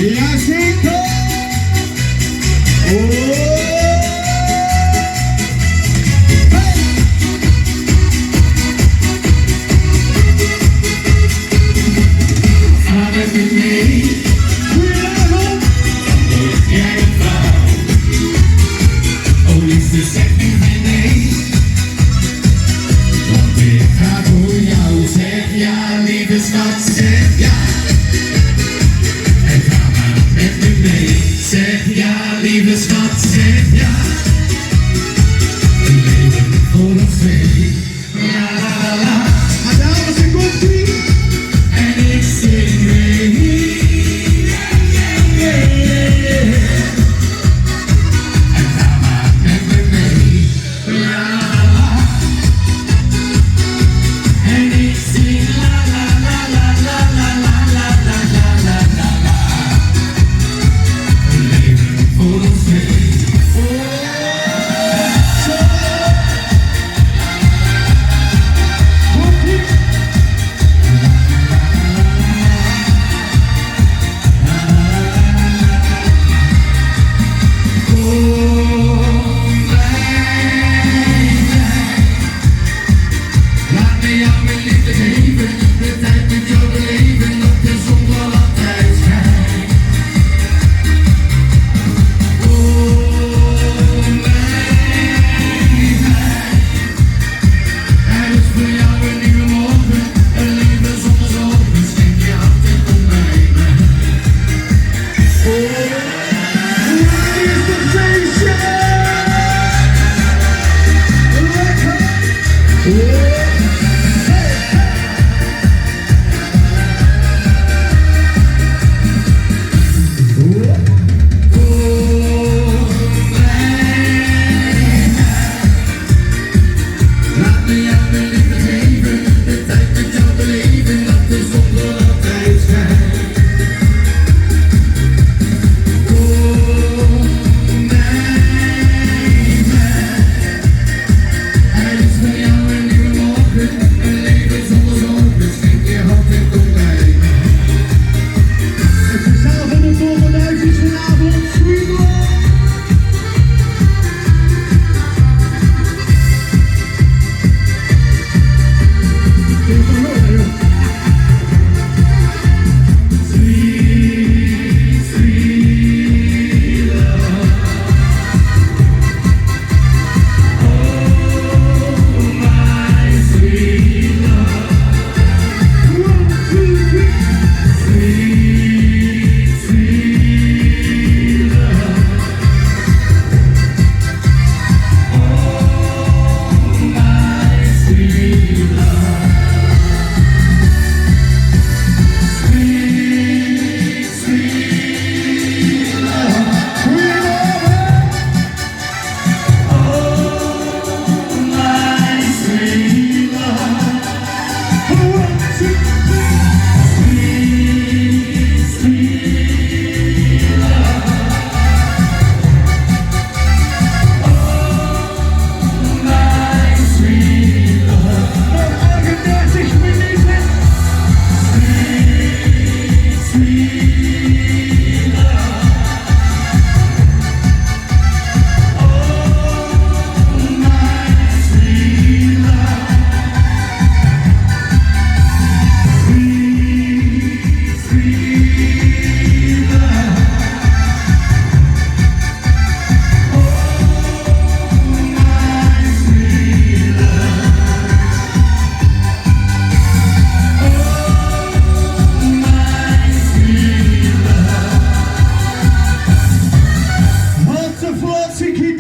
Jazeker! Samen met mij, Goedenavond! word jij een vrouw. Oh liefste, zeg nu geen nee. Want ik ga voor jou, zeg ja, lieve schat, zeg ja. En ga maar met me mee, zeg ja, lieve schat, zeg ja. Een leven voor ons twee, la la la la. Maar dames en komt-ie! En ik zing mee, en ga maar met me mee, la la la. En ik zing la la la la la la la la la la la la. Een leven voor ons twee. Laat me jou mijn liefde geven, de tijd met jou beleven, dat de zon wel altijd schijnt. Oh mijn meid, er is voor jou een nieuwe morgen, een leven zonder zorgen, schenk je hart en kom bij mij. Wanneer is het feestje? Lekker! Laat me jou mijn liefde geven, de tijd met jou beleven, dat de zon wel altijd schijnt. Oh mijn meid, er is voor jou een nieuwe morgen, een leven zonder zorgen, schenk je hart en kom bij mij. Het gezellig van de Volkenhuisjes vanavond, Sweet Love! Dit is nog wel, joh. Sweet, sweet love. Oh my sweet love. 1, 2, 3. Sweet, sweet love. Oh my sweet love. Sweet, sweet love. Oh my sweet love. Sweet, sweet love. Oh my sweet love. Nog 38 minuten. Sweet, sweet love. Oh my sweet love. Sweet, sweet love. Oh my sweet love. Oh my sweet love. Hot to 40 keep